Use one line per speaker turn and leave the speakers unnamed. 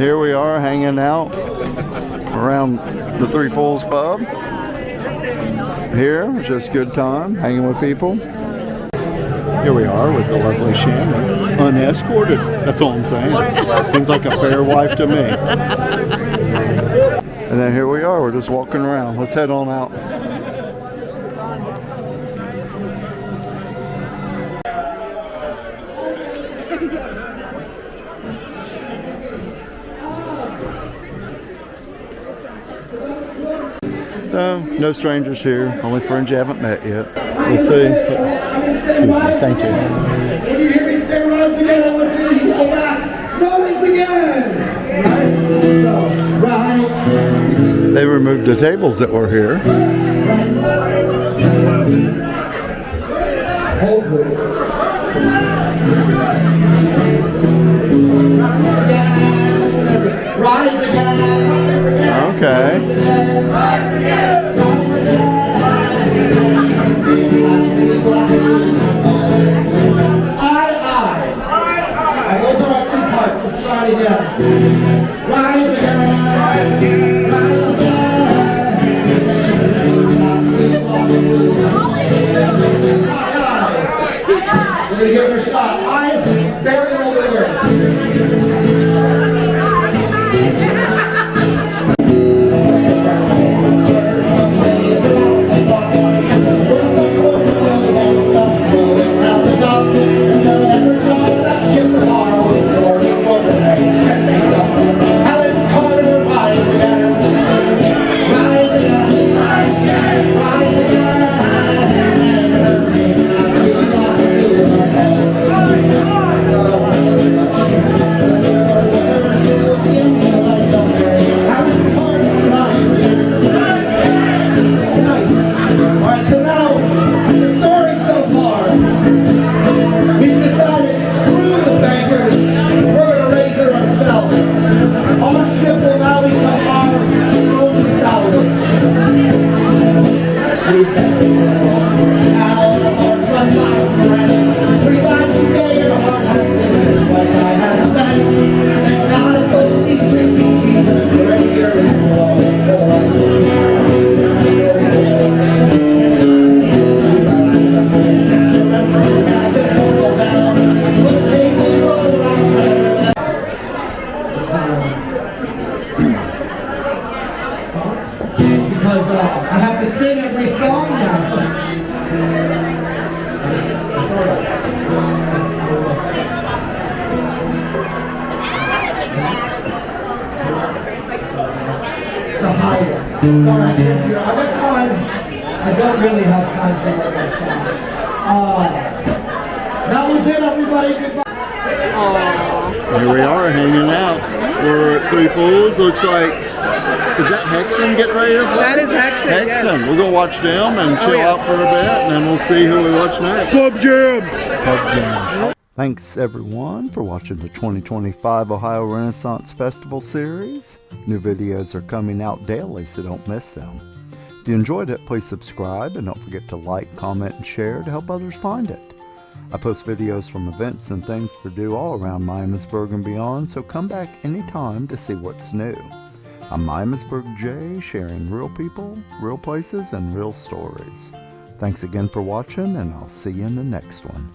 Here we are hanging out around the Three Fools Pub. Here, it's just a good time hanging with people. Here we are with the lovely Shannon, unescorted. That's all I'm saying. Seems like a fair wife to me. And then here we are, we're just walking around. Let's head on out. No strangers here, only friends you haven't met yet. We'll see. Excuse me, thank you.
When you hear me say rise again, I want you to go back. Rise again! Right?
They removed the tables that were here.
Hold it. Rise again!
Okay.
Rise again! Those are our two parts. Let's try it again. Rise again. Rise again. We're going to give it a shot. I barely know the words. I got time. I don't really have time for that song. That was it, everybody. Goodbye.
Here we are hanging out. We're at Three Fools. Looks like, is that Hexen getting ready to play?
That is Hexen,
Hexen.
yes.
We're going to watch them and chill out for a bit, and then we'll see who we watch next. Pub Jam! Pub Jam. Thanks everyone for watching the 2025 Ohio Renaissance Festival series. New videos are coming out daily, so don't miss them. If you enjoyed it, please subscribe and don't forget to like, comment, and share to help others find it. I post videos from events and things to do all around Miamisburg and beyond, so come back anytime to see what's new. I'm Miamisburg Jay, sharing real people, real places, and real stories. Thanks again for watching, and I'll see you in the next one.